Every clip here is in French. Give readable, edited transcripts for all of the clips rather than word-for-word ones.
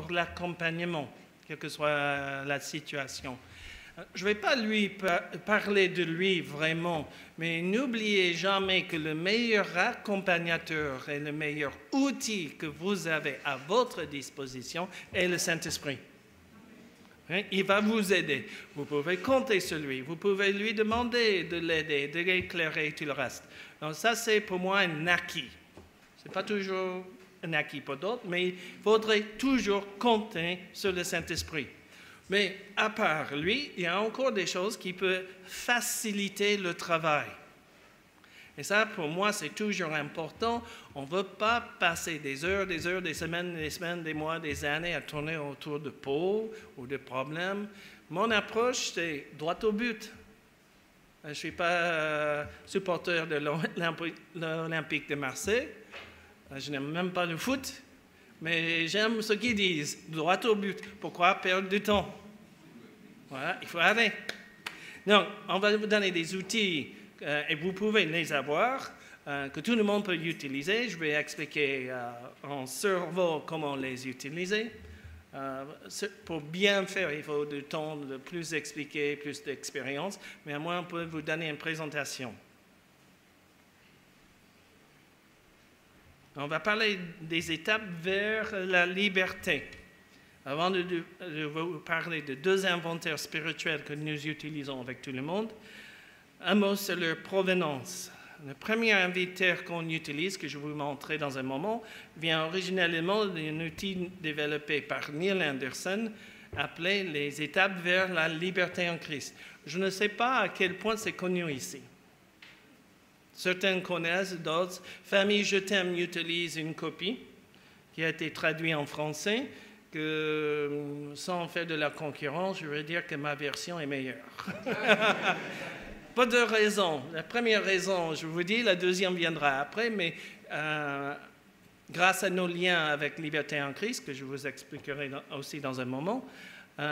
pour l'accompagnement, quelle que soit la situation. Je ne vais pas lui parler de lui vraiment, mais n'oubliez jamais que le meilleur accompagnateur et le meilleur outil que vous avez à votre disposition est le Saint-Esprit. Il va vous aider. Vous pouvez compter sur lui. Vous pouvez lui demander de l'aider, de l'éclairer et tout le reste. Donc ça, c'est pour moi un acquis. Ce n'est pas toujours un acquis pour d'autres, mais il faudrait toujours compter sur le Saint-Esprit. Mais à part lui, il y a encore des choses qui peuvent faciliter le travail. Et ça, pour moi, c'est toujours important. On ne veut pas passer des heures, des semaines, des mois, des années à tourner autour de peaux ou de problèmes. Mon approche, c'est droit au but. Je ne suis pas supporter de l'Olympique de Marseille. Je n'aime même pas le foot. Mais j'aime ce qu'ils disent, droit au but. Pourquoi perdre du temps? Voilà, il faut aller. Donc, on va vous donner des outils et vous pouvez les avoir, que tout le monde peut utiliser. Je vais expliquer en cerveau comment les utiliser. Pour bien faire, il faut du temps de plus expliquer, plus d'expérience. Mais à moins, on peut vous donner une présentation. On va parler des étapes vers la liberté. Avant de vous parler de deux inventaires spirituels que nous utilisons avec tout le monde, un mot sur leur provenance. Le premier inventaire qu'on utilise, que je vais vous montrer dans un moment, vient originellement d'un outil développé par Neil Anderson, appelé les étapes vers la liberté en Christ. Je ne sais pas à quel point c'est connu ici. Certains connaissent, d'autres. Famille Je t'aime utilise une copie qui a été traduite en français, que sans faire de la concurrence, je veux dire que ma version est meilleure. Pas de raison. La première raison, je vous dis, la deuxième viendra après, mais grâce à nos liens avec Liberté en Christ, que je vous expliquerai aussi dans un moment,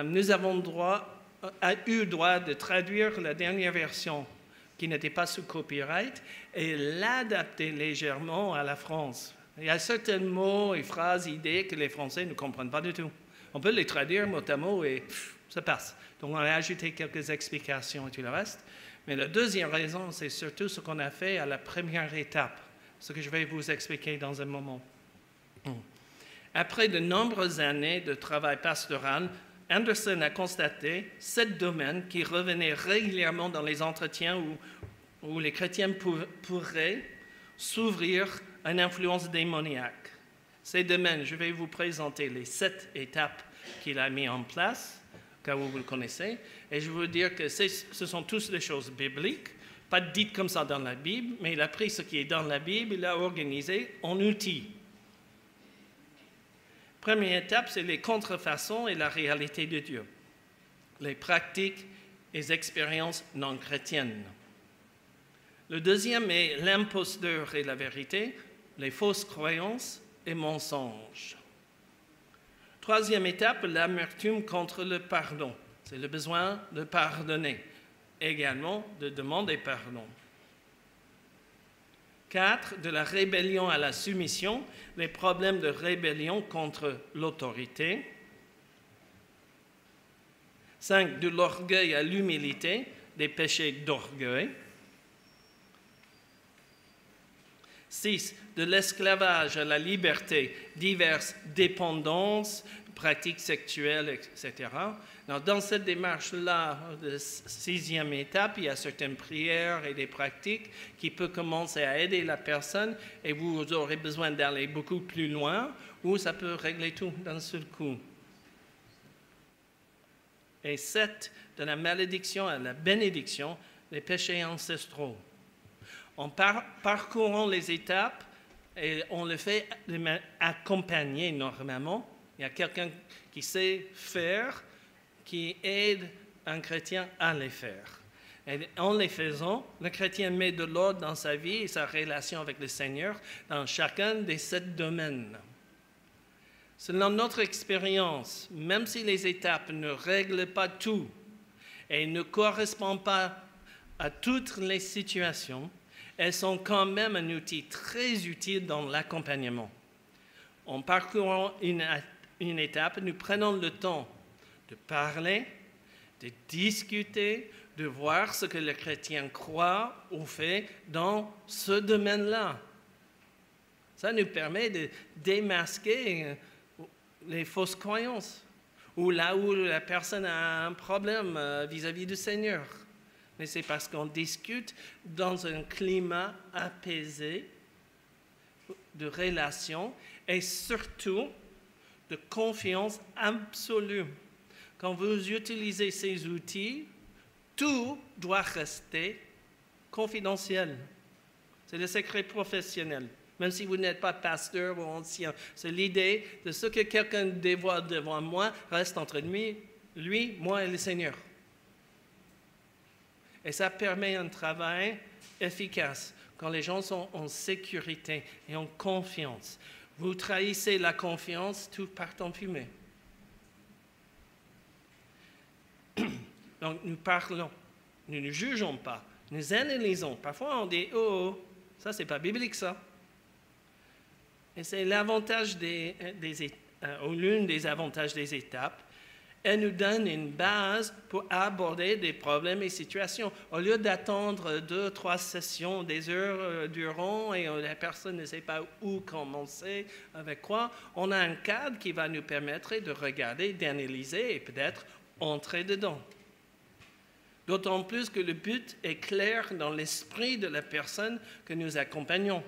nous avons eu droit de traduire la dernière version qui n'était pas sous copyright, et l'adapter légèrement à la France. Il y a certains mots et phrases, idées que les Français ne comprennent pas du tout. On peut les traduire mot à mot et ça passe. Donc on a ajouté quelques explications et tout le reste. Mais la deuxième raison, c'est surtout ce qu'on a fait à la première étape, ce que je vais vous expliquer dans un moment. Après de nombreuses années de travail pastoral, Anderson a constaté 7 domaines qui revenaient régulièrement dans les entretiens où les chrétiens pourraient s'ouvrir à une influence démoniaque. Ces domaines, je vais vous présenter les 7 étapes qu'il a mis en place, car vous le connaissez, et je veux vous dire que ce sont tous des choses bibliques, pas dites comme ça dans la Bible, mais il a pris ce qui est dans la Bible, il l'a organisé en outils. Première étape, c'est les contrefaçons et la réalité de Dieu. Les pratiques et les expériences non chrétiennes. Le deuxième est l'imposteur et la vérité, les fausses croyances et mensonges. Troisième étape, l'amertume contre le pardon. C'est le besoin de pardonner, également de demander pardon. 4, de la rébellion à la soumission, les problèmes de rébellion contre l'autorité. 5, de l'orgueil à l'humilité, des péchés d'orgueil. 6, de l'esclavage à la liberté, diverses dépendances, pratiques sexuelles, etc. Dans cette démarche-là, de 6e étape, il y a certaines prières et des pratiques qui peuvent commencer à aider la personne et vous aurez besoin d'aller beaucoup plus loin ou ça peut régler tout d'un seul coup. Et 7, de la malédiction à la bénédiction, les péchés ancestraux. En parcourant les étapes, et on le fait accompagner normalement. Il y a quelqu'un qui sait faire, qui aide un chrétien à les faire. Et en les faisant, le chrétien met de l'ordre dans sa vie et sa relation avec le Seigneur dans chacun des 7 domaines. Selon notre expérience, même si les étapes ne règlent pas tout et ne correspondent pas à toutes les situations, elles sont quand même un outil très utile dans l'accompagnement. En parcourant une une étape, nous prenons le temps de parler, de discuter, de voir ce que le chrétien croit ou fait dans ce domaine-là. Ça nous permet de démasquer les fausses croyances ou là où la personne a un problème vis-à-vis du Seigneur. Mais c'est parce qu'on discute dans un climat apaisé de relation et surtout de confiance absolue. Quand vous utilisez ces outils, tout doit rester confidentiel. C'est le secret professionnel. Même si vous n'êtes pas pasteur ou ancien, c'est l'idée de ce que quelqu'un dévoile devant moi reste entre lui, moi et le Seigneur. Et ça permet un travail efficace quand les gens sont en sécurité et en confiance. Vous trahissez la confiance, tout part en fumée. Donc nous parlons, nous ne jugeons pas, nous analysons. Parfois on dit « Oh, ça c'est pas biblique ça ». Et c'est l'avantage ou l'une des avantages des étapes. Elle nous donne une base pour aborder des problèmes et situations. Au lieu d'attendre 2, 3 sessions, des heures durant, et la personne ne sait pas où commencer, avec quoi, on a un cadre qui va nous permettre de regarder, d'analyser et peut-être entrer dedans. D'autant plus que le but est clair dans l'esprit de la personne que nous accompagnons.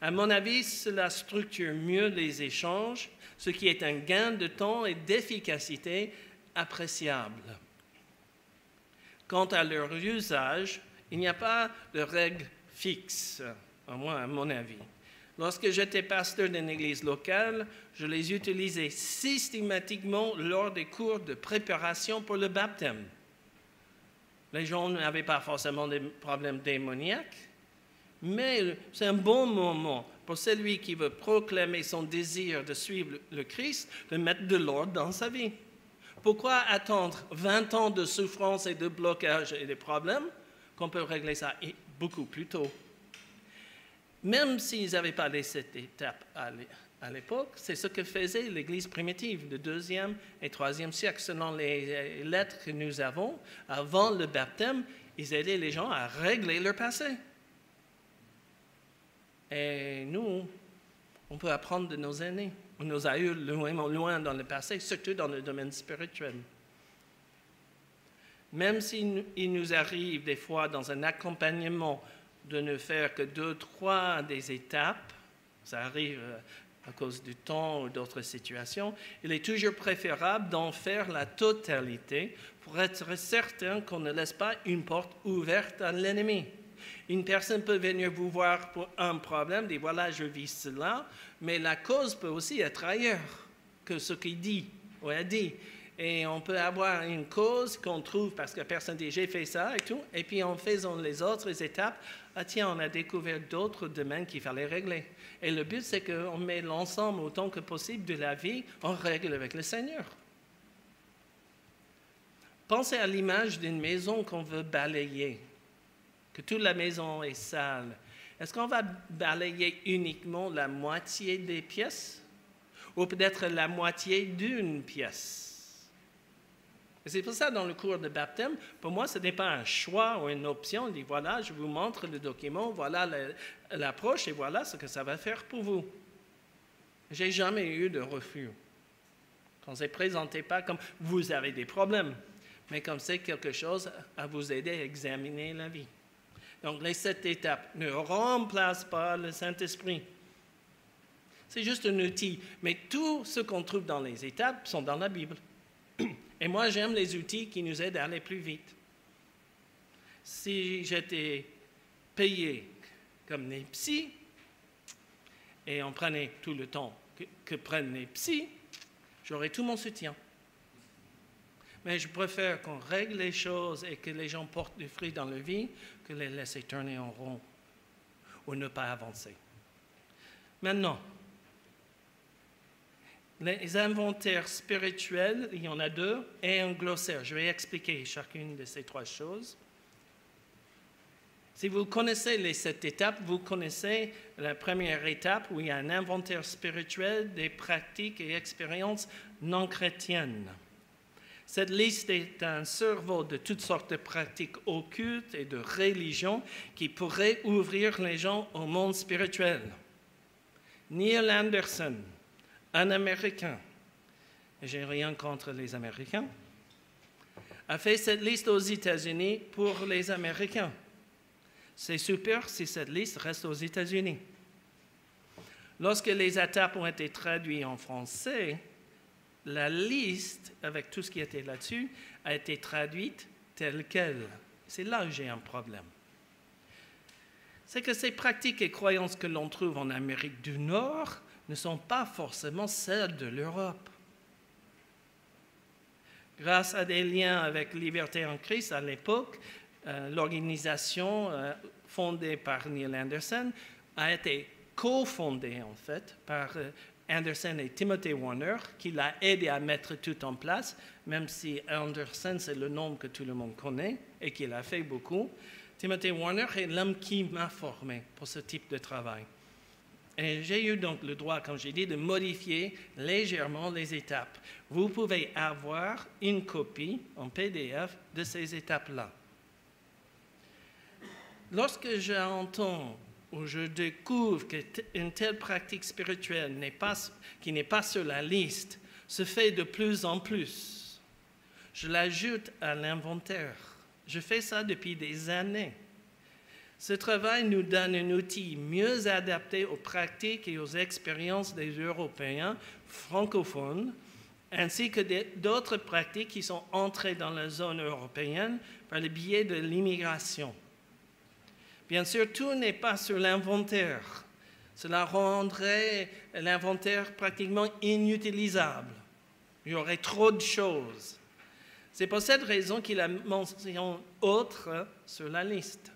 À mon avis, cela structure mieux les échanges, ce qui est un gain de temps et d'efficacité appréciable. Quant à leur usage, il n'y a pas de règle fixe, au moins à mon avis. Lorsque j'étais pasteur d'une église locale, je les utilisais systématiquement lors des cours de préparation pour le baptême. Les gens n'avaient pas forcément des problèmes démoniaques, mais c'est un bon moment pour celui qui veut proclamer son désir de suivre le Christ, de mettre de l'ordre dans sa vie. Pourquoi attendre 20 ans de souffrance et de blocage et de problèmes qu'on peut régler ça beaucoup plus tôt? Même s'ils n'avaient pas cette étape à l'époque, c'est ce que faisait l'Église primitive du 2e et 3e siècle. Selon les lettres que nous avons, avant le baptême, ils aidaient les gens à régler leur passé. Et nous, on peut apprendre de nos aînés, nos aïeux loin dans le passé, surtout dans le domaine spirituel. Même s'il nous arrive des fois dans un accompagnement de ne faire que 2, 3 des étapes, ça arrive à cause du temps ou d'autres situations, il est toujours préférable d'en faire la totalité pour être certain qu'on ne laisse pas une porte ouverte à l'ennemi. Une personne peut venir vous voir pour un problème, dire voilà, je vis cela, mais la cause peut aussi être ailleurs que ce qu'il dit ou a dit. Et on peut avoir une cause qu'on trouve parce que la personne dit j'ai fait ça et tout, et puis en faisant les autres étapes, ah tiens, on a découvert d'autres domaines qu'il fallait régler. Et le but, c'est qu'on met l'ensemble autant que possible de la vie en règle avec le Seigneur. Pensez à l'image d'une maison qu'on veut balayer, que toute la maison est sale. Est-ce qu'on va balayer uniquement la moitié des pièces ou peut-être la moitié d'une pièce? Et c'est pour ça, dans le cours de baptême, pour moi, ce n'est pas un choix ou une option. On dit, voilà, je vous montre le document, voilà l'approche et voilà ce que ça va faire pour vous. Je n'ai jamais eu de refus. On ne se présentait pas comme vous avez des problèmes, mais comme c'est quelque chose à vous aider à examiner la vie. Donc, les 7 étapes ne remplacent pas le Saint-Esprit. C'est juste un outil, mais tout ce qu'on trouve dans les étapes sont dans la Bible. Et moi, j'aime les outils qui nous aident à aller plus vite. Si j'étais payé comme les psys, et on prenait tout le temps que prennent les psys, j'aurais tout mon soutien. Mais je préfère qu'on règle les choses et que les gens portent du fruit dans leur vie que les laisser tourner en rond ou ne pas avancer. Maintenant, les inventaires spirituels, il y en a 2, et un glossaire. Je vais expliquer chacune de ces 3 choses. Si vous connaissez les 7 étapes, vous connaissez la première étape où il y a un inventaire spirituel des pratiques et expériences non chrétiennes. Cette liste est un survol de toutes sortes de pratiques occultes et de religions qui pourraient ouvrir les gens au monde spirituel. Neil Anderson, un Américain, et j'ai rien contre les Américains, a fait cette liste aux États-Unis pour les Américains. C'est super si cette liste reste aux États-Unis. Lorsque les étapes ont été traduites en français, la liste, avec tout ce qui était là-dessus, a été traduite telle qu'elle. C'est là où j'ai un problème. C'est que ces pratiques et croyances que l'on trouve en Amérique du Nord ne sont pas forcément celles de l'Europe. Grâce à des liens avec Liberté en Christ à l'époque, l'organisation fondée par Neil Anderson a été cofondée en fait par Anderson et Timothy Warner, qui l'a aidé à mettre tout en place, même si Anderson c'est le nom que tout le monde connaît et qu'il a fait beaucoup. Timothy Warner est l'homme qui m'a formé pour ce type de travail. Et j'ai eu donc le droit, comme j'ai dit, de modifier légèrement les étapes. Vous pouvez avoir une copie en PDF de ces étapes-là. Lorsque j'entends ou je découvre qu'une telle pratique spirituelle qui n'est pas sur la liste se fait de plus en plus, je l'ajoute à l'inventaire. Je fais ça depuis des années. Ce travail nous donne un outil mieux adapté aux pratiques et aux expériences des Européens francophones, ainsi que d'autres pratiques qui sont entrées dans la zone européenne par le biais de l'immigration. Bien sûr, tout n'est pas sur l'inventaire. Cela rendrait l'inventaire pratiquement inutilisable. Il y aurait trop de choses. C'est pour cette raison qu'il a mention autre sur la liste.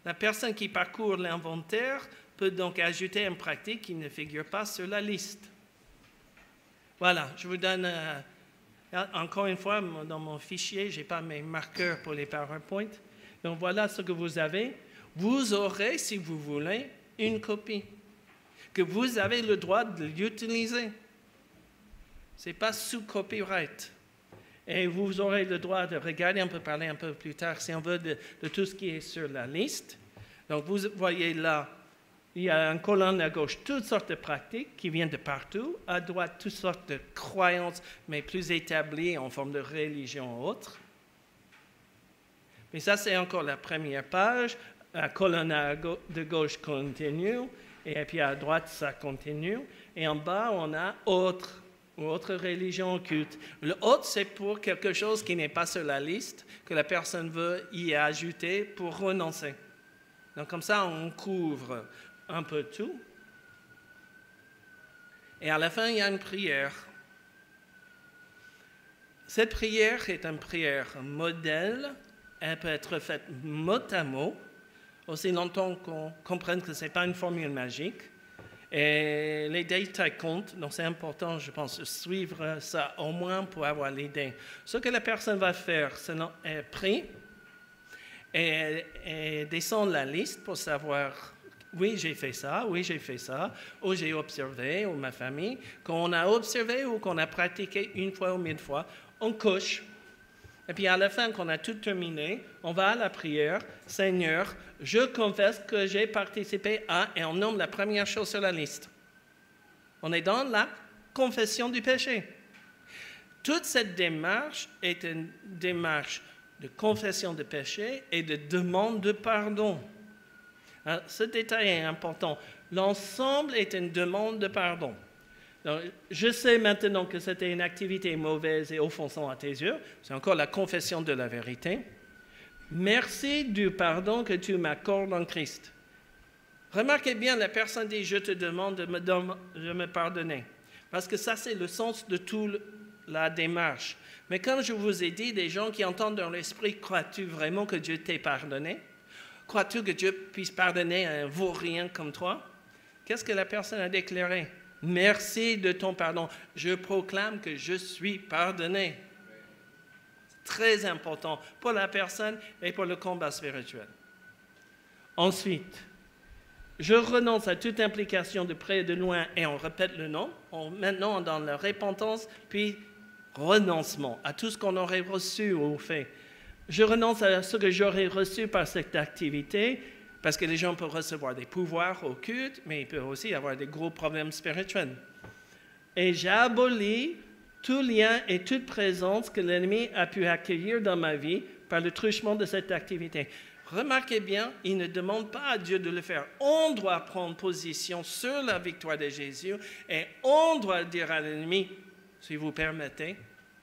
La personne qui parcourt l'inventaire peut donc ajouter une pratique qui ne figure pas sur la liste. Voilà, je vous donne, encore une fois, dans mon fichier, je n'ai pas mes marqueurs pour les PowerPoint. Donc voilà ce que vous avez. Vous aurez, si vous voulez, une copie que vous avez le droit de l'utiliser. Ce n'est pas sous copyright. Et vous aurez le droit de regarder, on peut parler un peu plus tard, si on veut, de tout ce qui est sur la liste. Donc, vous voyez là, il y a une colonne à gauche, toutes sortes de pratiques qui viennent de partout. À droite, toutes sortes de croyances, mais plus établies en forme de religion ou autre. Mais ça, c'est encore la première page. La colonne de gauche continue, et puis à droite, ça continue. Et en bas, on a autre religion occulte. Le autre, c'est pour quelque chose qui n'est pas sur la liste, que la personne veut y ajouter pour renoncer. Donc comme ça, on couvre un peu tout. Et à la fin, il y a une prière. Cette prière est une prière modèle. Elle peut être faite mot à mot, aussi longtemps qu'on comprenne que ce n'est pas une formule magique. Et les détails comptent, donc c'est important, je pense, de suivre ça au moins pour avoir l'idée. Ce que la personne va faire, c'est qu'elle prie et descend la liste pour savoir, oui, j'ai fait ça, ou j'ai observé, ou ma famille. Quand on a observé ou qu'on a pratiqué une fois ou 1000 fois, on coche. Et puis à la fin, quand on a tout terminé, on va à la prière. Seigneur, je confesse que j'ai participé à, et on nomme la première chose sur la liste. On est dans la confession du péché. Toute cette démarche est une démarche de confession de péché et de demande de pardon. Alors, ce détail est important. L'ensemble est une demande de pardon. Donc, je sais maintenant que c'était une activité mauvaise et offensante à tes yeux. C'est encore la confession de la vérité. Merci du pardon que tu m'accordes en Christ. Remarquez bien, la personne dit « Je te demande de me pardonner ». Parce que ça, c'est le sens de toute la démarche. Mais comme je vous ai dit, des gens qui entendent dans l'esprit « Crois-tu vraiment que Dieu t'ait pardonné ?» Crois-tu que Dieu puisse pardonner un vaurien comme toi? Qu'est-ce que la personne a déclaré? Merci de ton pardon. Je proclame que je suis pardonné. C'est très important pour la personne et pour le combat spirituel. Ensuite, je renonce à toute implication de près et de loin et on répète le nom. Maintenant, dans la repentance, puis renoncement à tout ce qu'on aurait reçu ou fait. Je renonce à ce que j'aurais reçu par cette activité, parce que les gens peuvent recevoir des pouvoirs occultes, mais ils peuvent aussi avoir des gros problèmes spirituels. Et j'abolis tout lien et toute présence que l'ennemi a pu accueillir dans ma vie par le truchement de cette activité. Remarquez bien, il ne demande pas à Dieu de le faire. On doit prendre position sur la victoire de Jésus et on doit dire à l'ennemi, si vous permettez,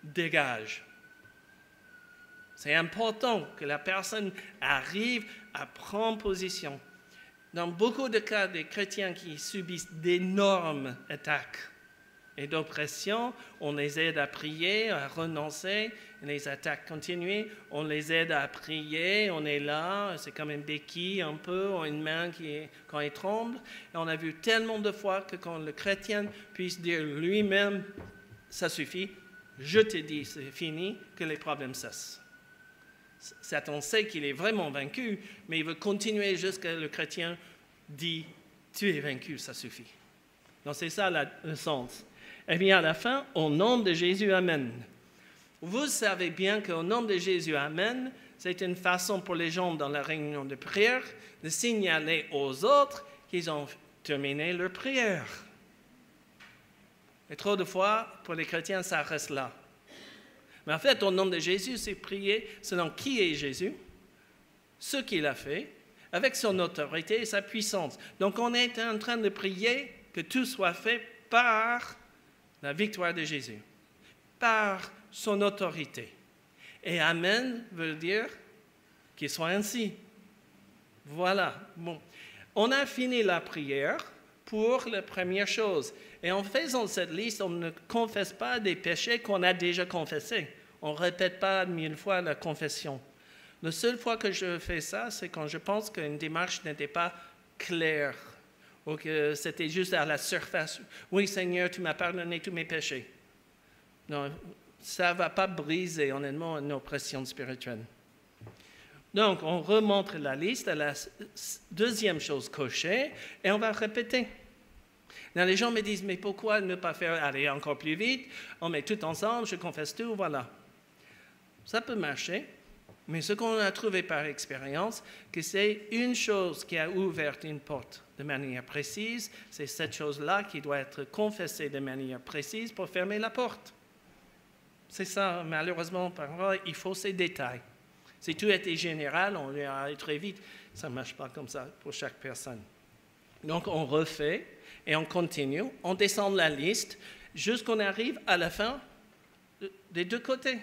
dégage. C'est important que la personne arrive à prendre position. Dans beaucoup de cas, des chrétiens qui subissent d'énormes attaques et d'oppression, on les aide à prier, à renoncer, les attaques continuent, on les aide à prier, on est là, c'est comme une béquille un peu, une main quand il tremble. Et on a vu tellement de fois que quand le chrétien puisse dire lui-même, ça suffit, je te dis, c'est fini, que les problèmes cessent. Satan sait qu'il est vraiment vaincu, mais il veut continuer jusqu'à ce que le chrétien dit, tu es vaincu, ça suffit. Donc c'est ça le sens. Eh bien, à la fin, au nom de Jésus, Amen. Vous savez bien qu'au nom de Jésus, Amen, c'est une façon pour les gens dans la réunion de prière de signaler aux autres qu'ils ont terminé leur prière. Et trop de fois, pour les chrétiens, ça reste là. Mais en fait, au nom de Jésus, c'est prier selon qui est Jésus, ce qu'il a fait, avec son autorité et sa puissance. Donc, on est en train de prier que tout soit fait par la victoire de Jésus, par son autorité. Et Amen veut dire qu'il soit ainsi. Voilà. Bon. On a fini la prière pour la première chose. Et en faisant cette liste, on ne confesse pas des péchés qu'on a déjà confessés. On ne répète pas 1000 fois la confession. La seule fois que je fais ça, c'est quand je pense qu'une démarche n'était pas claire ou que c'était juste à la surface. Oui, Seigneur, tu m'as pardonné tous mes péchés. Non, ça ne va pas briser, honnêtement, une oppression spirituelle. Donc, on remonte la liste à la deuxième chose cochée et on va répéter. Là, les gens me disent, mais pourquoi ne pas faire aller encore plus vite? On met tout ensemble, je confesse tout, voilà. Ça peut marcher, mais ce qu'on a trouvé par expérience, que c'est une chose qui a ouvert une porte de manière précise, c'est cette chose-là qui doit être confessée de manière précise pour fermer la porte. C'est ça, malheureusement, parfois, il faut ces détails. Si tout était général, on irait aller très vite. Ça ne marche pas comme ça pour chaque personne. Donc, on refait et on continue. On descend la liste jusqu'à qu'on arrive à la fin des deux côtés.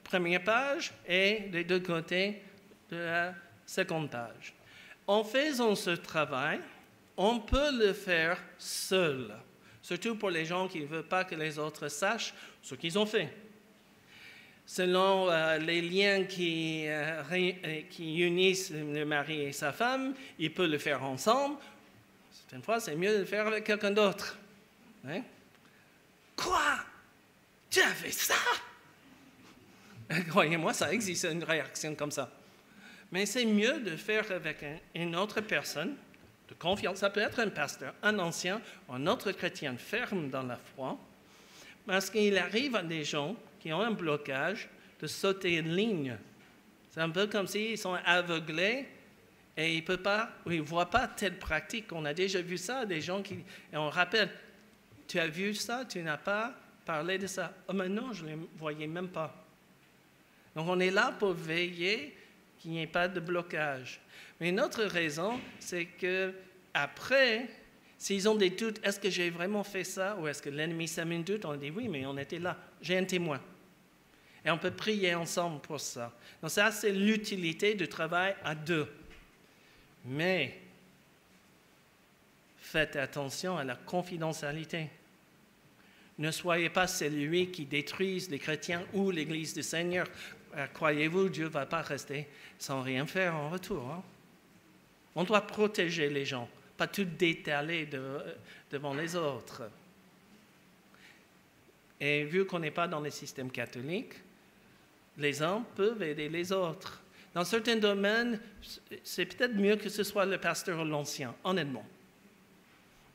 Première page et des deux côtés de la seconde page. En faisant ce travail, on peut le faire seul, surtout pour les gens qui ne veulent pas que les autres sachent ce qu'ils ont fait. Selon les liens qui unissent le mari et sa femme, ils peuvent le faire ensemble. Certaines fois, c'est mieux de le faire avec quelqu'un d'autre. Hein? Quoi? Tu as fait ça? Croyez-moi, ça existe une réaction comme ça. Mais c'est mieux de faire avec une autre personne de confiance. Ça peut être un pasteur, un ancien, un autre chrétien ferme dans la foi, parce qu'il arrive à des gens qui ont un blocage de sauter une ligne. C'est un peu comme s'ils sont aveuglés et ils ne voient pas telle pratique. On a déjà vu ça, des gens qui... Et on rappelle, tu as vu ça, tu n'as pas parlé de ça. Oh, mais non, je ne les voyais même pas. Donc, on est là pour veiller qu'il n'y ait pas de blocage. Mais une autre raison, c'est qu'après, s'ils ont des doutes, est-ce que j'ai vraiment fait ça ou est-ce que l'ennemi s'est mis un doute? On dit oui, mais on était là. J'ai un témoin. Et on peut prier ensemble pour ça. Donc, ça, c'est l'utilité du travail à deux. Mais, faites attention à la confidentialité. Ne soyez pas celui qui détruise les chrétiens ou l'Église du Seigneur. Croyez-vous, Dieu ne va pas rester sans rien faire en retour. Hein? On doit protéger les gens, pas tout détaler devant les autres. Et vu qu'on n'est pas dans le système catholique, les uns peuvent aider les autres. Dans certains domaines, c'est peut-être mieux que ce soit le pasteur ou l'ancien, honnêtement.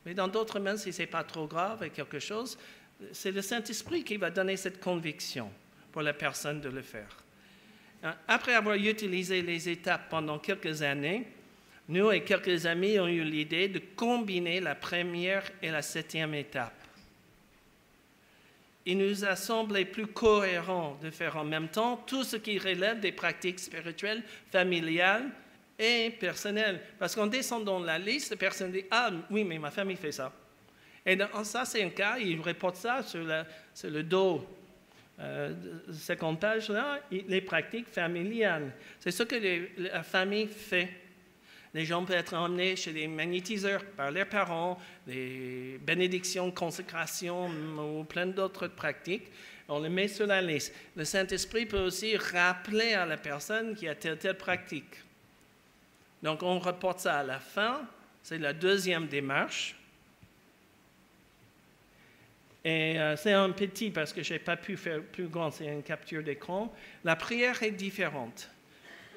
Mais dans d'autres domaines, si ce n'est pas trop grave et quelque chose, c'est le Saint-Esprit qui va donner cette conviction pour la personne de le faire. Après avoir utilisé les étapes pendant quelques années, nous et quelques amis ont eu l'idée de combiner la première et la 7e étape. Il nous a semblé plus cohérent de faire en même temps tout ce qui relève des pratiques spirituelles, familiales et personnelles. Parce qu'en descendant la liste, la personne dit « Ah oui, mais ma famille fait ça ». Et ça, c'est un cas, il reporte ça sur le dos. 50 pages, là, les pratiques familiales. C'est ce que la famille fait. Les gens peuvent être emmenés chez des magnétiseurs par leurs parents, des bénédictions, consécrations ou plein d'autres pratiques. On les met sur la liste. Le Saint-Esprit peut aussi rappeler à la personne qu'il y a telle pratique. Donc, on reporte ça à la fin. C'est la 2e démarche. Et c'est un petit, parce que je n'ai pas pu faire plus grand, c'est une capture d'écran. La prière est différente.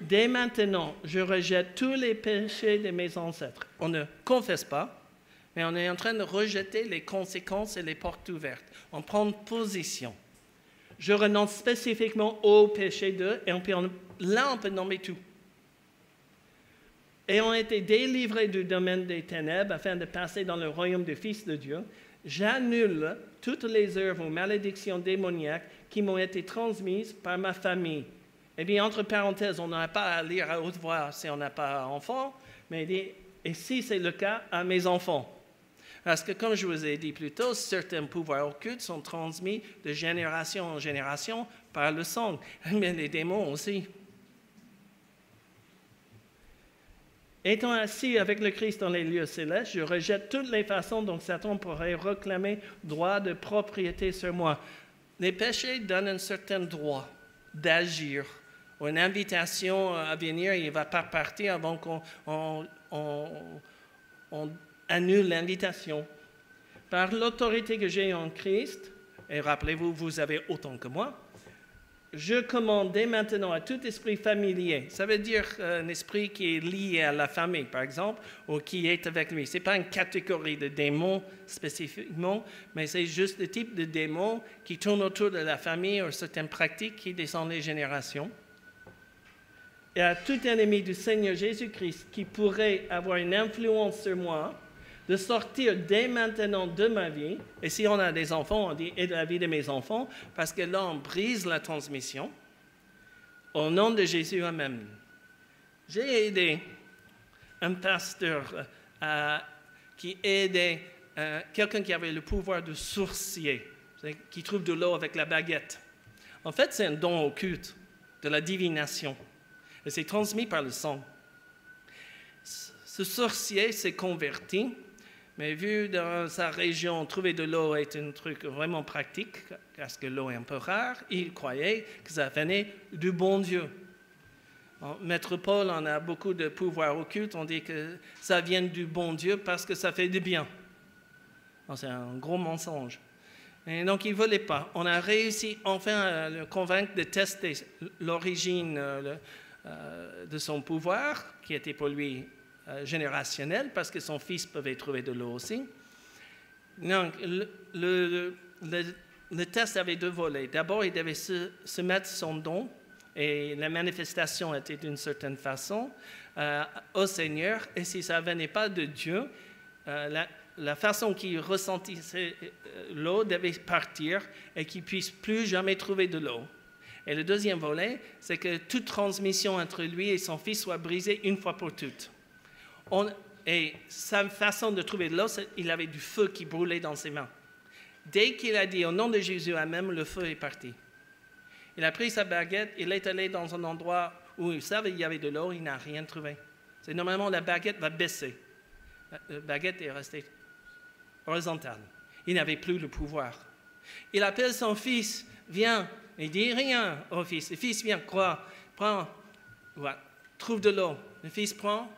Dès maintenant, je rejette tous les péchés de mes ancêtres. On ne confesse pas, mais on est en train de rejeter les conséquences et les portes ouvertes. On prend position. Je renonce spécifiquement aux péchés d'eux, et on peut nommer tout. Et on a été délivrés du domaine des ténèbres afin de passer dans le royaume du Fils de Dieu. J'annule toutes les œuvres ou malédictions démoniaques qui m'ont été transmises par ma famille. Eh bien, entre parenthèses, on n'a pas à lire à haute voix si on n'a pas d'enfants, mais il dit, et si c'est le cas, à mes enfants. Parce que, comme je vous ai dit plus tôt, certains pouvoirs occultes sont transmis de génération en génération par le sang, mais les démons aussi. Étant assis avec le Christ dans les lieux célestes, je rejette toutes les façons dont Satan pourrait réclamer droit de propriété sur moi. Les péchés donnent un certain droit d'agir, ou une invitation à venir, il ne va pas partir avant qu'on annule l'invitation. Par l'autorité que j'ai en Christ, et rappelez-vous, vous avez autant que moi, je commande dès maintenant à tout esprit familier. Ça veut dire un esprit qui est lié à la famille, par exemple, ou qui est avec lui. Ce n'est pas une catégorie de démons spécifiquement, mais c'est juste le type de démons qui tournent autour de la famille ou certaines pratiques qui descendent les générations. Et à tout ennemi du Seigneur Jésus-Christ qui pourrait avoir une influence sur moi, de sortir dès maintenant de ma vie, et si on a des enfants, on dit « et de la vie de mes enfants », parce que là, on brise la transmission, au nom de Jésus même. J'ai aidé un pasteur qui aidait quelqu'un qui avait le pouvoir de sourcier, qui trouve de l'eau avec la baguette. En fait, c'est un don occulte de la divination, et c'est transmis par le sang. Ce sorcier s'est converti, mais vu dans sa région, trouver de l'eau est un truc vraiment pratique, parce que l'eau est un peu rare, il croyait que ça venait du bon Dieu. En métropole, on a beaucoup de pouvoirs occultes, on dit que ça vient du bon Dieu parce que ça fait du bien. C'est un gros mensonge. Et donc, il ne voulait pas. On a réussi enfin à le convaincre de tester l'origine de son pouvoir, qui était pour lui générationnel, parce que son fils pouvait trouver de l'eau aussi. Donc, le test avait 2 volets. D'abord, il devait se mettre son don, et la manifestation était d'une certaine façon au Seigneur, et si ça ne venait pas de Dieu, la façon qu'il ressentissait l'eau devait partir et qu'il ne puisse plus jamais trouver de l'eau. Et le deuxième volet, c'est que toute transmission entre lui et son fils soit brisée une fois pour toutes. Et sa façon de trouver de l'eau, il avait du feu qui brûlait dans ses mains. Dès qu'il a dit au nom de Jésus à même, le feu est parti. Il a pris sa baguette, il est allé dans un endroit où il savait qu'il y avait de l'eau, il n'a rien trouvé. Normalement, la baguette va baisser. La baguette est restée horizontale. Il n'avait plus le pouvoir. Il appelle son fils, viens. Il ne dit rien au fils. Le fils vient, crois, prends, voilà, trouve de l'eau. Le fils prend,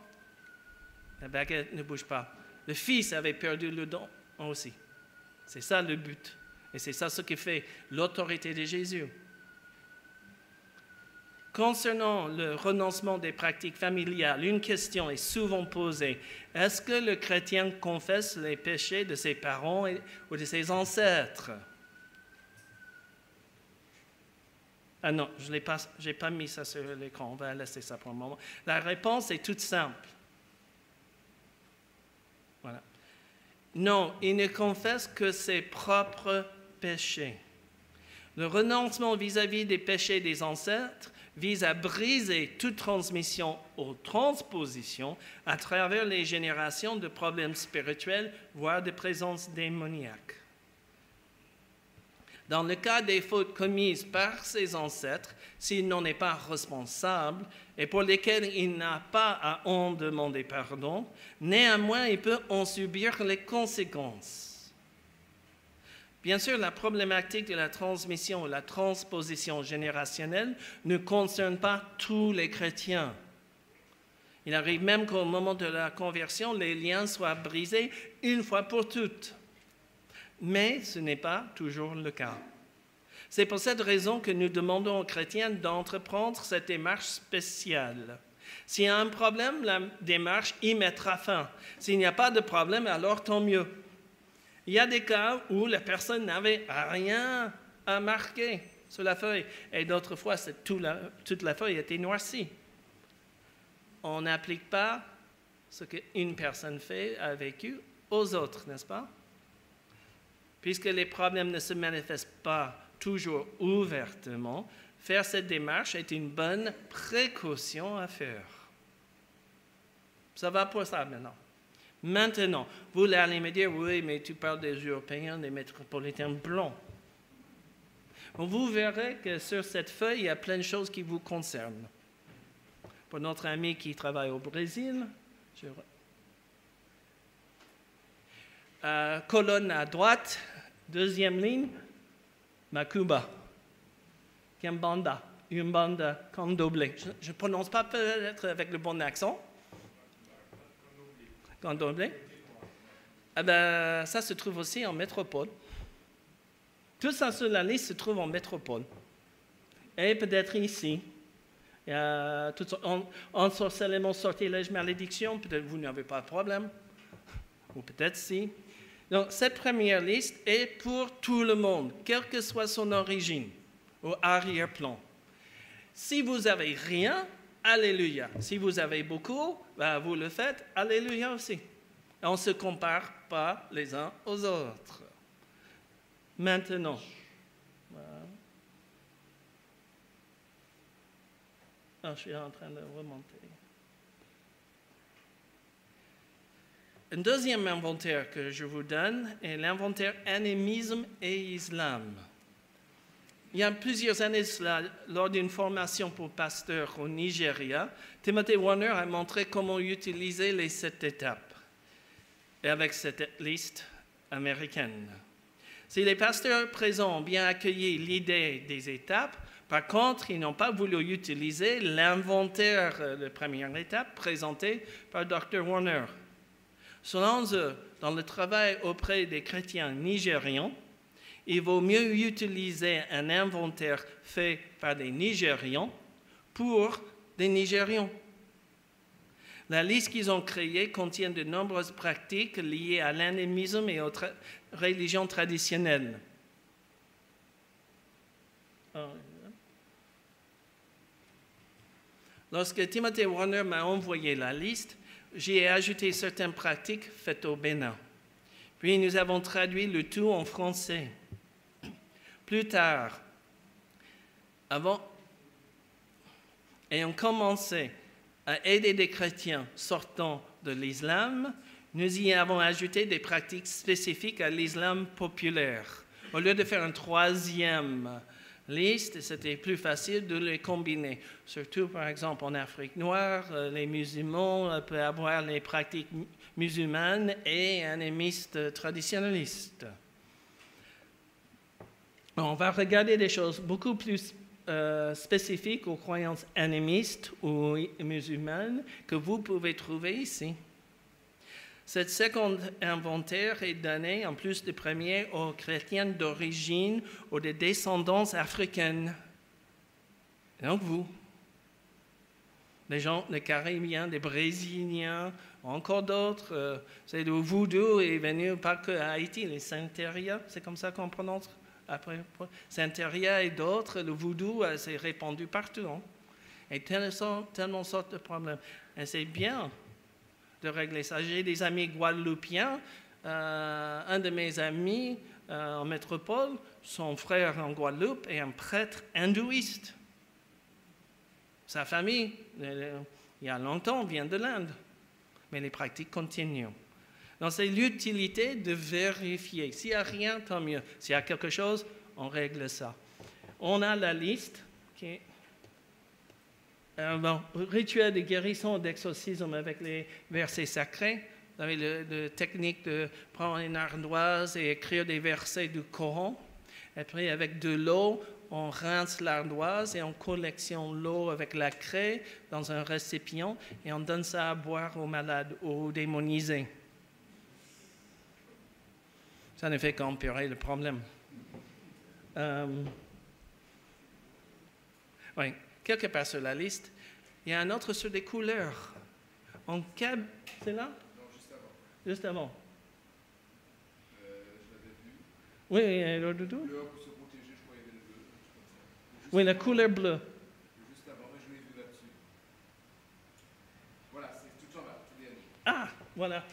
la baguette ne bouge pas. Le fils avait perdu le don aussi. C'est ça le but. Et c'est ça ce qui fait l'autorité de Jésus. Concernant le renoncement des pratiques familiales, une question est souvent posée. Est-ce que le chrétien confesse les péchés de ses parents ou de ses ancêtres? Ah non, je n'ai pas mis ça sur l'écran, on va laisser ça pour un moment. La réponse est toute simple. Voilà. Non, il ne confesse que ses propres péchés. Le renoncement vis-à-vis des péchés des ancêtres vise à briser toute transmission ou transposition à travers les générations de problèmes spirituels, voire de présence démoniaque. Dans le cas des fautes commises par ses ancêtres, s'il n'en est pas responsable et pour lesquelles il n'a pas à en demander pardon, néanmoins il peut en subir les conséquences. Bien sûr, la problématique de la transmission ou la transposition générationnelle ne concerne pas tous les chrétiens. Il arrive même qu'au moment de la conversion, les liens soient brisés une fois pour toutes. Mais ce n'est pas toujours le cas. C'est pour cette raison que nous demandons aux chrétiens d'entreprendre cette démarche spéciale. S'il y a un problème, la démarche y mettra fin. S'il n'y a pas de problème, alors tant mieux. Il y a des cas où la personne n'avait rien à marquer sur la feuille et d'autres fois, toute la feuille était noircie. On n'applique pas ce qu'une personne fait a vécu aux autres, n'est-ce pas? Puisque les problèmes ne se manifestent pas toujours ouvertement, faire cette démarche est une bonne précaution à faire. Ça va pour ça maintenant. Maintenant, vous allez me dire, oui, mais tu parles des Européens, des métropolitains blancs. Vous verrez que sur cette feuille, il y a plein de choses qui vous concernent. Pour notre ami qui travaille au Brésil, colonne à droite, deuxième ligne, Macumba, Kimbanda, Umbanda, Candomblé. Je ne prononce pas peut-être avec le bon accent. Candomblé. Ah ben, ça se trouve aussi en métropole. Tout ça sur la liste se trouve en métropole. Et peut-être ici. Il y a ensorcellement, sortilège, malédiction. Peut-être vous n'avez pas de problème. Ou peut-être si. Donc, cette première liste est pour tout le monde, quelle que soit son origine ou arrière-plan. Si vous n'avez rien, alléluia. Si vous avez beaucoup, ben vous le faites, alléluia aussi. On ne se compare pas les uns aux autres. Maintenant, voilà. Je suis en train de remonter. Un deuxième inventaire que je vous donne est l'inventaire animisme et islam. Il y a plusieurs années, lors d'une formation pour pasteurs au Nigeria, Timothy Warner a montré comment utiliser les 7 étapes, et avec cette liste américaine. Si les pasteurs présents ont bien accueilli l'idée des étapes, par contre, ils n'ont pas voulu utiliser l'inventaire de première étape présenté par Dr. Warner. Selon eux, dans le travail auprès des chrétiens nigérians, il vaut mieux utiliser un inventaire fait par des Nigérians pour des Nigérians. La liste qu'ils ont créée contient de nombreuses pratiques liées à l'animisme et aux religions traditionnelles. Lorsque Timothy Warner m'a envoyé la liste, j'y ai ajouté certaines pratiques faites au Bénin. Puis nous avons traduit le tout en français. Plus tard, ayant commencé à aider des chrétiens sortant de l'islam, nous y avons ajouté des pratiques spécifiques à l'islam populaire. Au lieu de faire une troisième liste, c'était plus facile de les combiner. Surtout, par exemple, en Afrique noire, les musulmans peuvent avoir les pratiques musulmanes et animistes traditionnalistes. On va regarder des choses beaucoup plus spécifiques aux croyances animistes ou musulmanes que vous pouvez trouver ici. Cette seconde inventaire est donnée, en plus du premier, aux chrétiens d'origine ou de descendance africaine. Donc vous. Les gens, les Caribéens, les Brésiliens, encore d'autres. C'est le voodoo est venu pas que à Haïti, les Santeria, c'est comme ça qu'on prononce après. Santeria et d'autres, le voodoo s'est répandu partout. Hein. Et tellement sortes de problèmes. Et c'est bien de régler ça. J'ai des amis guadeloupéens. Un de mes amis en métropole, son frère en Guadeloupe est un prêtre hindouiste. Sa famille, il y a longtemps, vient de l'Inde. Mais les pratiques continuent. Donc, c'est l'utilité de vérifier. S'il n'y a rien, tant mieux. S'il y a quelque chose, on règle ça. On a la liste qui est rituel de guérison, d'exorcisme avec les versets sacrés. Vous avez la technique de prendre une ardoise et écrire des versets du Coran. Et puis, avec de l'eau, on rince l'ardoise et on collectionne l'eau avec la craie dans un récipient et on donne ça à boire aux malades, aux démonisés. Ça ne fait qu'empirer le problème. Oui, quelque part sur la liste, il y a un autre sur des couleurs. C'est là? Non, juste avant. Juste avant. Je l'avais vu. Oui, l'autre tout. Le pour se protéger, je crois qu'il y avait le bleu. Oui, la couleur bleue. Juste avant, mais je l'ai vu là-dessus. Voilà, c'est tout en bas, tout dernier. Ah, voilà.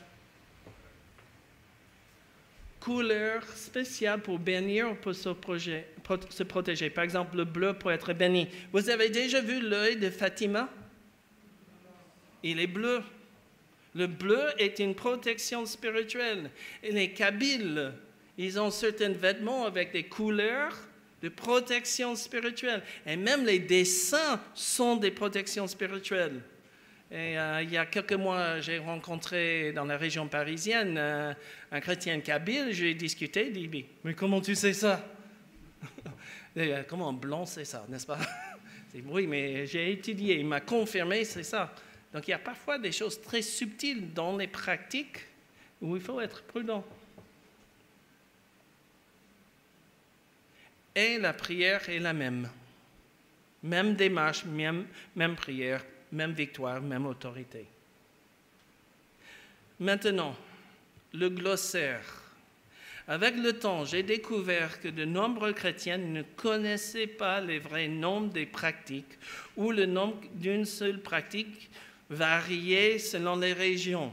Couleur spéciale pour bénir ou pour se protéger. Par exemple, le bleu pour être béni. Vous avez déjà vu l'œil de Fatima? Il est bleu. Le bleu est une protection spirituelle. Et les Kabyles, ils ont certains vêtements avec des couleurs de protection spirituelle. Et même les dessins sont des protections spirituelles. Et il y a quelques mois, j'ai rencontré dans la région parisienne un chrétien kabyle. J'ai discuté, il dit, mais comment tu sais ça? Comment un blanc sait ça, n'est-ce pas? Oui, mais j'ai étudié, il m'a confirmé, c'est ça. Donc il y a parfois des choses très subtiles dans les pratiques où il faut être prudent. Et la prière est la même. Même démarche, même prière, même victoire, même autorité. Maintenant, le glossaire. Avec le temps, j'ai découvert que de nombreux chrétiens ne connaissaient pas les vrais noms des pratiques ou le nom d'une seule pratique variait selon les régions.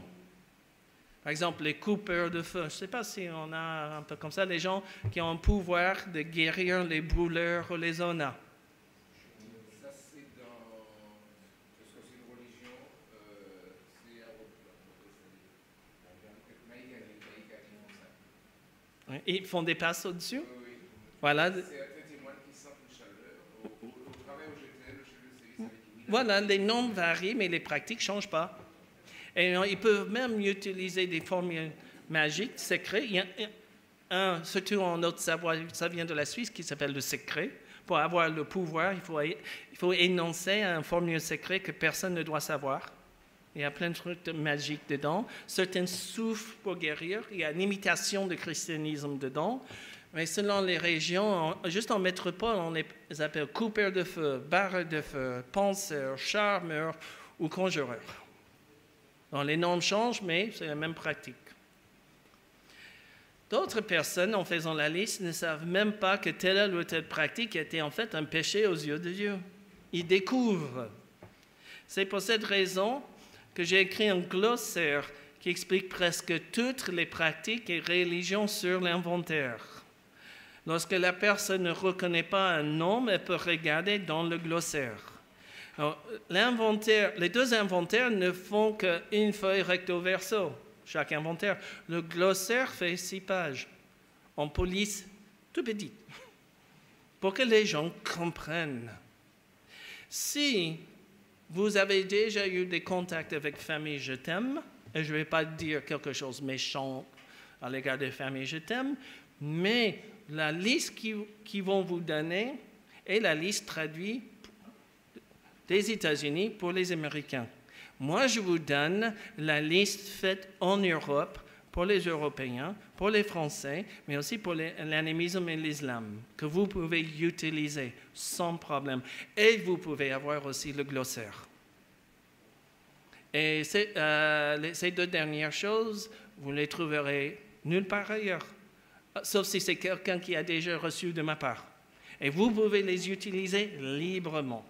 Par exemple, les coupeurs de feu. Je ne sais pas si on a un peu comme ça, les gens qui ont le pouvoir de guérir les brûleurs ou les zonas. Ça, c'est dans. Parce que c'est une religion, c'est à Maïgani, ils font des passes au-dessus? Oui, oui. Voilà. C'est un témoin qui sent une chaleur. Au travail où j'étais, le chef de service avec lui. Voilà, les noms varient, mais les pratiques ne changent pas. Et ils peuvent même utiliser des formules magiques, secrets. Il y a un, surtout en Haute-Savoie, ça vient de la Suisse, qui s'appelle le secret. Pour avoir le pouvoir, il faut énoncer un formule secret que personne ne doit savoir. Il y a plein de trucs magiques dedans. Certains souffrent pour guérir. Il y a une imitation du christianisme dedans. Mais selon les régions, juste en métropole, on les appelle coupeurs de feu, barreurs de feu, penseurs, charmeurs ou conjureurs. Donc, les noms changent, mais c'est la même pratique. D'autres personnes, en faisant la liste, ne savent même pas que telle ou telle pratique était en fait un péché aux yeux de Dieu. Ils découvrent. C'est pour cette raison que j'ai écrit un glossaire qui explique presque toutes les pratiques et religions sur l'inventaire. Lorsque la personne ne reconnaît pas un nom, elle peut regarder dans le glossaire. Alors, les deux inventaires ne font qu'une feuille recto verso, chaque inventaire. Le glossaire fait 6 pages, en police tout petit, pour que les gens comprennent. Si vous avez déjà eu des contacts avec Famille Je t'aime, et je ne vais pas dire quelque chose de méchant à l'égard de Famille Je t'aime, mais la liste qu'ils vont vous donner est la liste traduite des États-Unis pour les Américains. Moi, je vous donne la liste faite en Europe pour les Européens, pour les Français, mais aussi pour l'animisme et l'islam, que vous pouvez utiliser sans problème. Et vous pouvez avoir aussi le glossaire. Et ces deux dernières choses, vous les trouverez nulle part ailleurs, sauf si c'est quelqu'un qui a déjà reçu de ma part. Et vous pouvez les utiliser librement.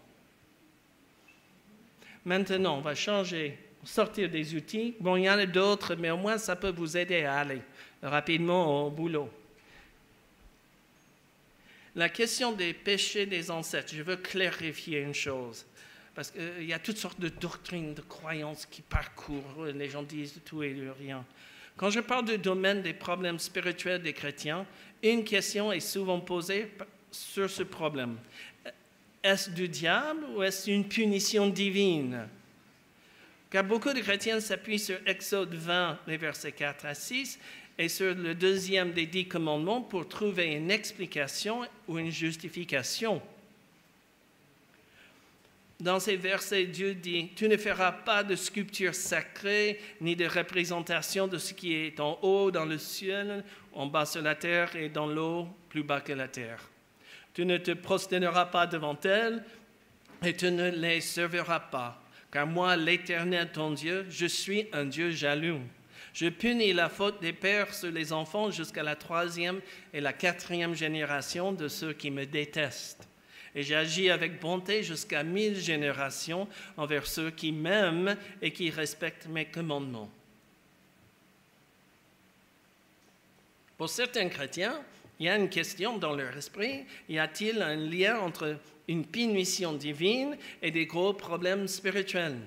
Maintenant, on va sortir des outils. Bon, il y en a d'autres, mais au moins ça peut vous aider à aller rapidement au boulot. La question des péchés des ancêtres, je veux clarifier une chose. Parce qu'il y a toutes sortes de doctrines, de croyances qui parcourent. Les gens disent tout et rien. Quand je parle du domaine des problèmes spirituels des chrétiens, une question est souvent posée sur ce problème. Est-ce du diable ou est-ce une punition divine? Car beaucoup de chrétiens s'appuient sur Exode 20, les versets 4 à 6, et sur le deuxième des 10 commandements pour trouver une explication ou une justification. Dans ces versets, Dieu dit « Tu ne feras pas de sculpture sacrée, ni de représentation de ce qui est en haut dans le ciel, en bas sur la terre et dans l'eau, plus bas que la terre. Tu ne te prosterneras pas devant elles, et tu ne les serviras pas. Car moi, l'Éternel, ton Dieu, je suis un Dieu jaloux. Je punis la faute des pères sur les enfants jusqu'à la 3e et la 4e génération de ceux qui me détestent. Et j'agis avec bonté jusqu'à 1000 générations envers ceux qui m'aiment et qui respectent mes commandements. » Pour certains chrétiens, il y a une question dans leur esprit. Y a-t-il un lien entre une punition divine et des gros problèmes spirituels?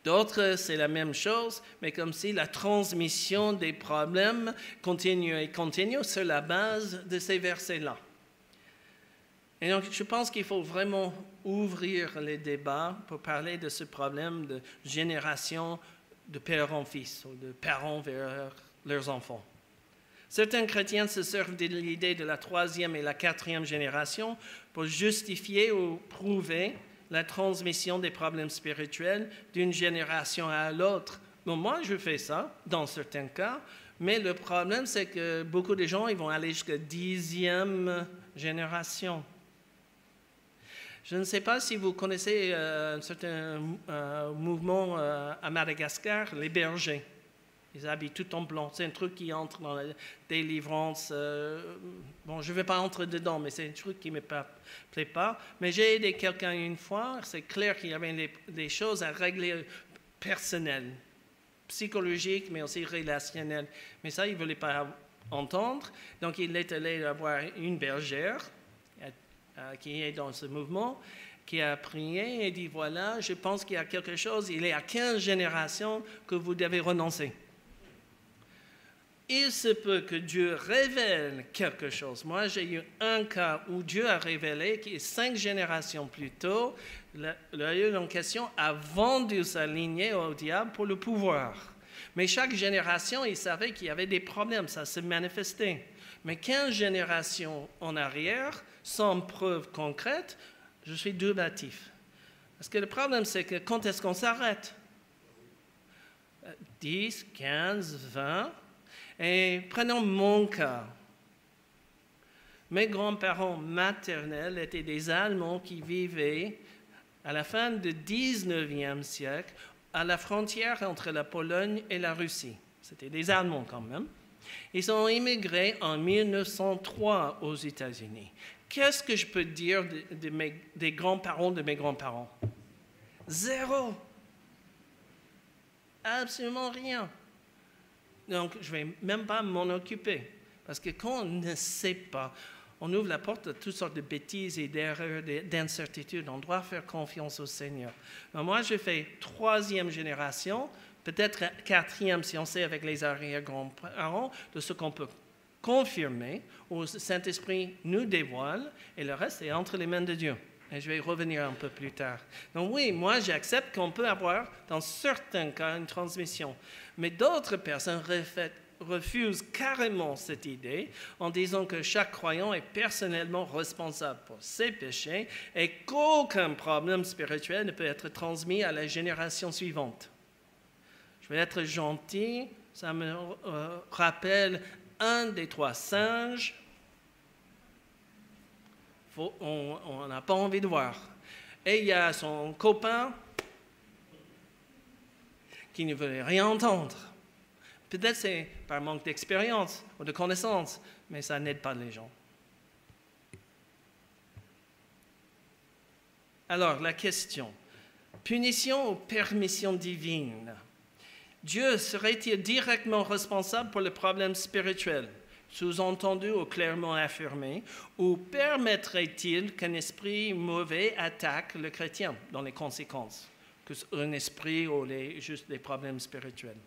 D'autres, c'est la même chose, mais comme si la transmission des problèmes continue sur la base de ces versets-là. Et donc, je pense qu'il faut vraiment ouvrir les débats pour parler de ce problème de génération de père en fils, ou de parents vers leurs enfants. Certains chrétiens se servent de l'idée de la 3e et la 4e génération pour justifier ou prouver la transmission des problèmes spirituels d'une génération à l'autre. Bon, moi, je fais ça dans certains cas, mais le problème, c'est que beaucoup de gens ils vont aller jusqu'à 10e génération. Je ne sais pas si vous connaissez un certain mouvement à Madagascar, les bergers. Ils habillent tout en blanc. C'est un truc qui entre dans la délivrance. Bon, je ne vais pas entrer dedans, mais c'est un truc qui ne me plaît pas. Mais j'ai aidé quelqu'un une fois. C'est clair qu'il y avait des choses à régler personnelles, psychologiques, mais aussi relationnelles. Mais ça, il ne voulait pas entendre. Donc, il est allé voir une bergère qui est dans ce mouvement, qui a prié et dit, voilà, je pense qu'il y a quelque chose, il est à 15 générations que vous devez renoncer. Il se peut que Dieu révèle quelque chose. Moi, j'ai eu un cas où Dieu a révélé que 5 générations plus tôt, l'œil en question a vendu sa lignée au diable pour le pouvoir. Mais chaque génération, il savait qu'il y avait des problèmes, ça se manifestait. Mais 15 générations en arrière, sans preuve concrète, je suis dubitatif. Parce que le problème, c'est que quand est-ce qu'on s'arrête? 10, 15, 20. Et prenons mon cas. Mes grands-parents maternels étaient des Allemands qui vivaient à la fin du 19e siècle à la frontière entre la Pologne et la Russie. C'était des Allemands quand même. Ils ont immigré en 1903 aux États-Unis. Qu'est-ce que je peux dire des grands-parents de mes grands-parents? Zéro. Absolument rien. Donc, je ne vais même pas m'en occuper. Parce que quand on ne sait pas, on ouvre la porte à toutes sortes de bêtises et d'erreurs, d'incertitudes. On doit faire confiance au Seigneur. Donc, moi, je fais 3e génération, peut-être 4e si on sait avec les arrière-grands-parents, de ce qu'on peut confirmer, où le Saint-Esprit nous dévoile, et le reste est entre les mains de Dieu. Et je vais y revenir un peu plus tard. Donc oui, moi j'accepte qu'on peut avoir, dans certains cas, une transmission. Mais d'autres personnes refusent carrément cette idée en disant que chaque croyant est personnellement responsable pour ses péchés et qu'aucun problème spirituel ne peut être transmis à la génération suivante. Je vais être gentil, ça me rappelle un des 3 singes. On n'a pas envie de voir. Et il y a son copain, qui ne veulent rien entendre. Peut-être c'est par manque d'expérience ou de connaissances, mais ça n'aide pas les gens. Alors, la question, punition ou permission divine? Dieu serait-il directement responsable pour le problème spirituel, sous-entendu ou clairement affirmé, ou permettrait-il qu'un esprit mauvais attaque le chrétien dans les conséquences, qu'un esprit ou juste des problèmes spirituels?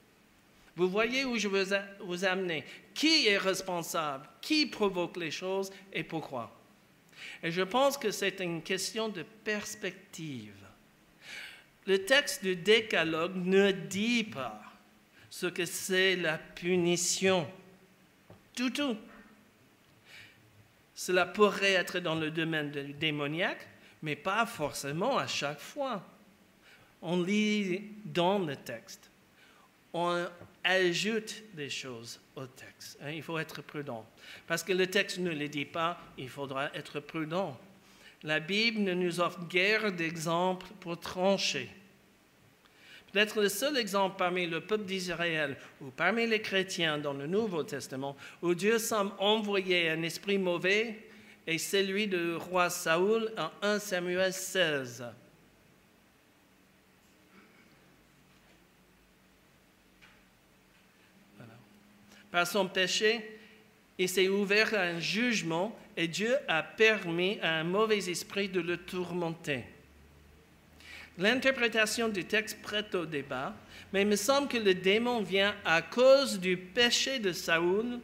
Vous voyez où je veux vous amener. Qui est responsable? Qui provoque les choses et pourquoi? Et je pense que c'est une question de perspective. Le texte du Décalogue ne dit pas ce que c'est la punition. Tout. Cela pourrait être dans le domaine démoniaque, mais pas forcément à chaque fois. On lit dans le texte. On ajoute des choses au texte. Il faut être prudent. Parce que le texte ne le dit pas, il faudra être prudent. La Bible ne nous offre guère d'exemples pour trancher. Peut-être le seul exemple parmi le peuple d'Israël ou parmi les chrétiens dans le Nouveau Testament où Dieu semble envoyer un esprit mauvais est celui du roi Saoul en 1 Samuel 16. Voilà. Par son péché, il s'est ouvert à un jugement et Dieu a permis à un mauvais esprit de le tourmenter. L'interprétation du texte prête au débat, mais il me semble que le démon vient à cause du péché de Saoul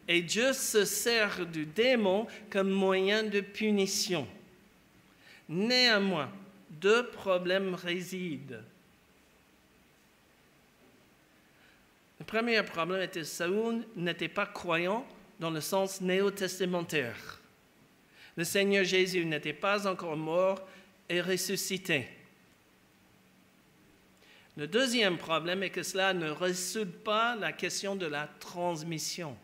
et Dieu se sert du démon comme moyen de punition. Néanmoins, deux problèmes résident. Le premier problème était que Saoul n'était pas croyant dans le sens néo-testamentaire. Le Seigneur Jésus n'était pas encore mort et ressuscité. Le deuxième problème est que cela ne résout pas la question de la transmission.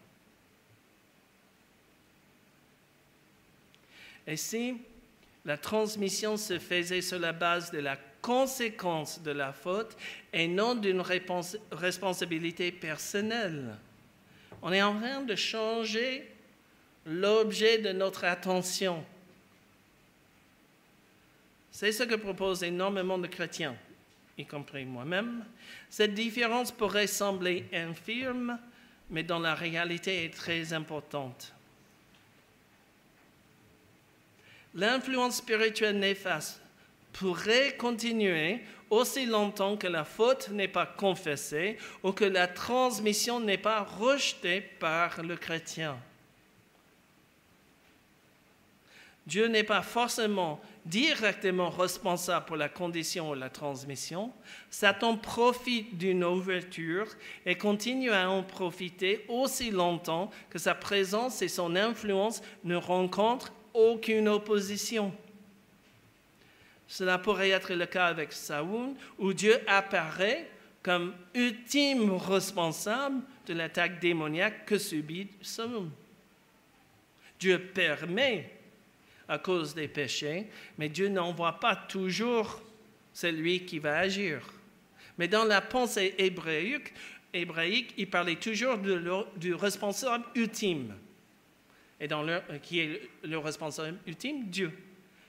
Et si la transmission se faisait sur la base de la conséquence de la faute et non d'une responsabilité personnelle, on est en train de changer l'objet de notre attention. C'est ce que proposent énormément de chrétiens, y compris moi-même. Cette différence pourrait sembler infime, mais dans la réalité est très importante. L'influence spirituelle néfaste pourrait continuer aussi longtemps que la faute n'est pas confessée ou que la transmission n'est pas rejetée par le chrétien. Dieu n'est pas forcément directement responsable pour la condition ou la transmission. Satan profite d'une ouverture et continue à en profiter aussi longtemps que sa présence et son influence ne rencontrent aucune opposition. Cela pourrait être le cas avec Saoul, où Dieu apparaît comme ultime responsable de l'attaque démoniaque que subit Saoul. Dieu permet à cause des péchés, mais Dieu n'envoie pas toujours celui qui va agir. Mais dans la pensée hébraïque, il parlait toujours du responsable ultime. Et qui est le responsable ultime? Dieu.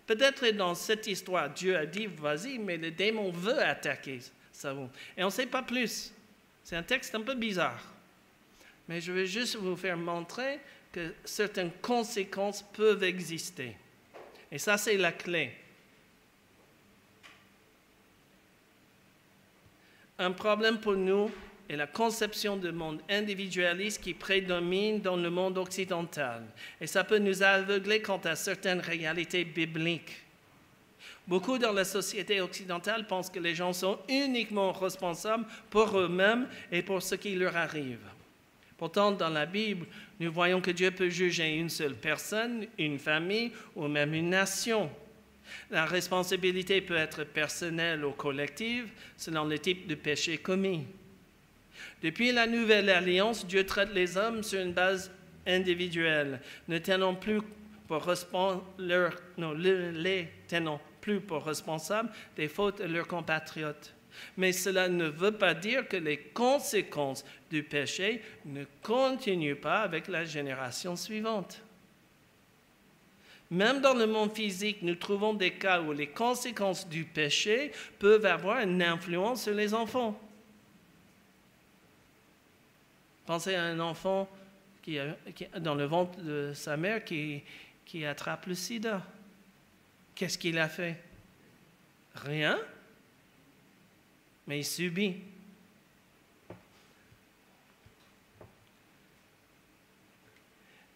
Peut-être dans cette histoire, Dieu a dit, vas-y, mais le démon veut attaquer Saoul. Et on ne sait pas plus. C'est un texte un peu bizarre. Mais je vais juste vous faire montrer que certaines conséquences peuvent exister. Et ça, c'est la clé. Un problème pour nous est la conception du monde individualiste qui prédomine dans le monde occidental. Et ça peut nous aveugler quant à certaines réalités bibliques. Beaucoup dans la société occidentale pensent que les gens sont uniquement responsables pour eux-mêmes et pour ce qui leur arrive. Pourtant, dans la Bible, nous voyons que Dieu peut juger une seule personne, une famille ou même une nation. La responsabilité peut être personnelle ou collective selon le type de péché commis. Depuis la Nouvelle Alliance, Dieu traite les hommes sur une base individuelle, les tenant plus pour responsables des fautes de leurs compatriotes. Mais cela ne veut pas dire que les conséquences du péché ne continuent pas avec la génération suivante. Même dans le monde physique, nous trouvons des cas où les conséquences du péché peuvent avoir une influence sur les enfants. Pensez à un enfant qui dans le ventre de sa mère qui attrape le sida. Qu'est-ce qu'il a fait? Rien, mais il subit.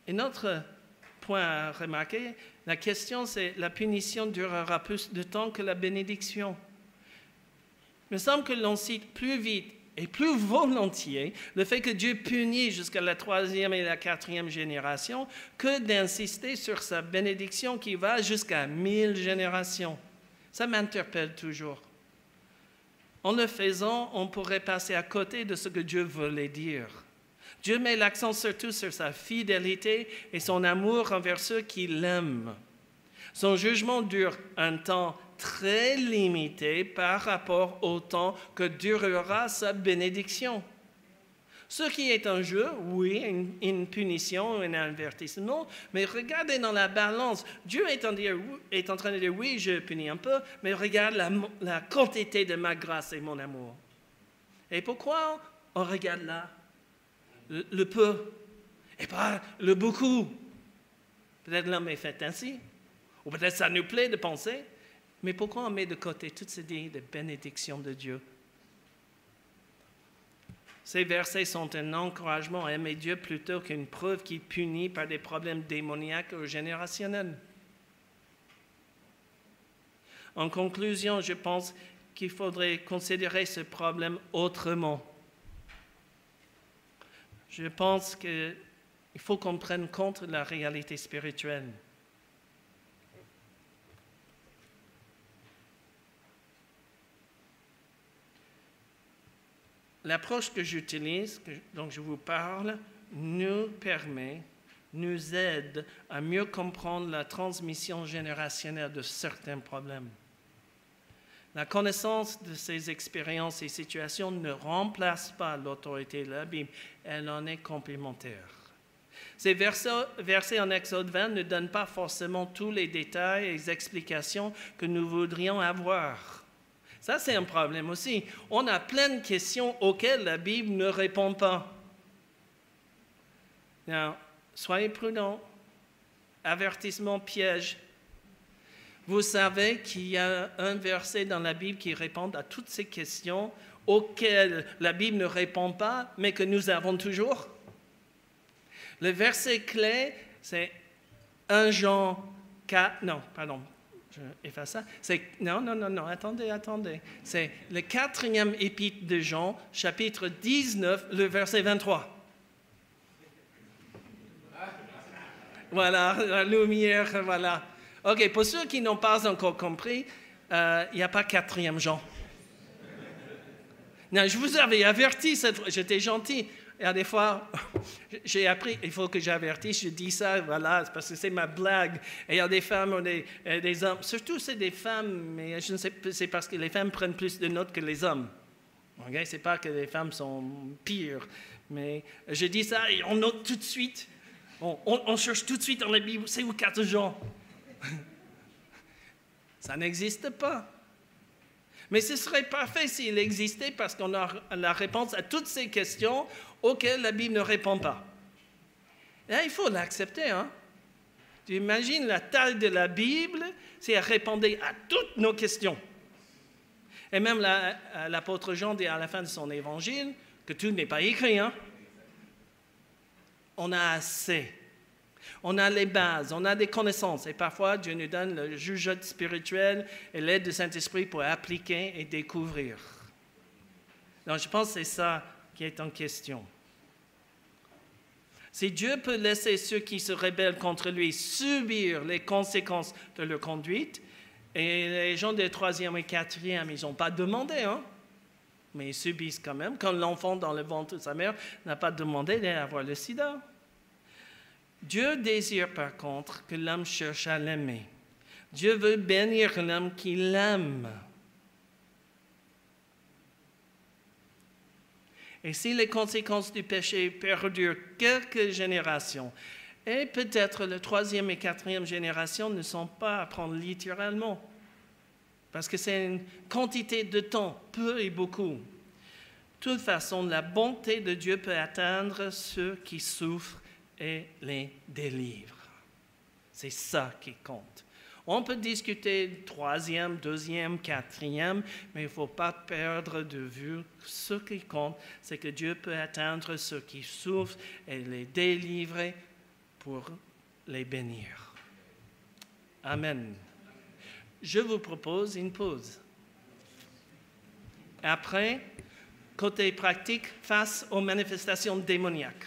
Et notre point à remarquer, la question c'est la punition durera plus de temps que la bénédiction. Il me semble que l'on cite plus vite et plus volontiers le fait que Dieu punit jusqu'à la 3e et la 4e génération que d'insister sur sa bénédiction qui va jusqu'à 1000 générations. Ça m'interpelle toujours. En le faisant, on pourrait passer à côté de ce que Dieu voulait dire. Dieu met l'accent surtout sur sa fidélité et son amour envers ceux qui l'aiment. Son jugement dure un temps très limité par rapport au temps que durera sa bénédiction. Ce qui est un jeu, oui, une punition, un avertissement, mais regardez dans la balance. Dieu est en train de dire, oui, je punis un peu, mais regarde la quantité de ma grâce et mon amour. Et pourquoi on regarde là le peu et pas le beaucoup? Peut-être l'homme est fait ainsi, ou peut-être ça nous plaît de penser, mais pourquoi on met de côté toutes ces idées de bénédiction de Dieu? Ces versets sont un encouragement à aimer Dieu plutôt qu'une preuve qui punit par des problèmes démoniaques ou générationnels. En conclusion, je pense qu'il faudrait considérer ce problème autrement. Je pense qu'il faut qu'on prenne compte de la réalité spirituelle. L'approche que j'utilise, dont je vous parle, nous aide à mieux comprendre la transmission générationnelle de certains problèmes. La connaissance de ces expériences et situations ne remplace pas l'autorité de la Bible, elle en est complémentaire. Ces versets en Exode 20 ne donnent pas forcément tous les détails et les explications que nous voudrions avoir. Ça, c'est un problème aussi. On a plein de questions auxquelles la Bible ne répond pas. Alors, soyez prudents. Avertissement piège. Vous savez qu'il y a un verset dans la Bible qui répond à toutes ces questions auxquelles la Bible ne répond pas, mais que nous avons toujours. Le verset clé, c'est 1 Jean 4... Non, pardon. Je efface ça. Non, attendez. C'est le 4e épître de Jean, chapitre 19, le verset 23. Voilà, la lumière, voilà. OK, pour ceux qui n'ont pas encore compris, il n'y a pas 4e Jean. Non, je vous avais averti cette fois, j'étais gentil. Il y a des fois, j'ai appris, il faut que j'avertisse, je dis ça, voilà, parce que c'est ma blague. Et il y a des femmes ou des hommes, surtout c'est des femmes, mais je ne sais pas, c'est parce que les femmes prennent plus de notes que les hommes. Okay? C'est pas que les femmes sont pires, mais je dis ça et on note tout de suite. On cherche tout de suite dans la Bible, c'est où 4 Jean? Ça n'existe pas. Mais ce serait parfait s'il existait parce qu'on a la réponse à toutes ces questions auxquelles la Bible ne répond pas. Et là, il faut l'accepter. Hein? Tu imagines la taille de la Bible si elle répondait à toutes nos questions. Et même l'apôtre Jean dit à la fin de son évangile que tout n'est pas écrit. Hein? On a assez. On a les bases, on a des connaissances. Et parfois, Dieu nous donne le jugeote spirituel et l'aide du Saint-Esprit pour appliquer et découvrir. Donc, je pense que c'est ça qui est en question. Si Dieu peut laisser ceux qui se rebellent contre lui subir les conséquences de leur conduite, et les gens des 3e et 4e, ils n'ont pas demandé, hein? Mais ils subissent quand même, comme l'enfant dans le ventre de sa mère n'a pas demandé d'avoir le sida. Dieu désire par contre que l'homme cherche à l'aimer. Dieu veut bénir l'homme qui l'aime. Et si les conséquences du péché perdurent quelques générations, et peut-être la 3e et 4e génération ne sont pas à prendre littéralement, parce que c'est une quantité de temps, peu et beaucoup. De toute façon, la bonté de Dieu peut atteindre ceux qui souffrent et les délivre. C'est ça qui compte. On peut discuter 3e, 2e, 4e, mais il ne faut pas perdre de vue ce qui compte, c'est que Dieu peut atteindre ceux qui souffrent et les délivrer pour les bénir. Amen. Je vous propose une pause. Après, côté pratique, face aux manifestations démoniaques.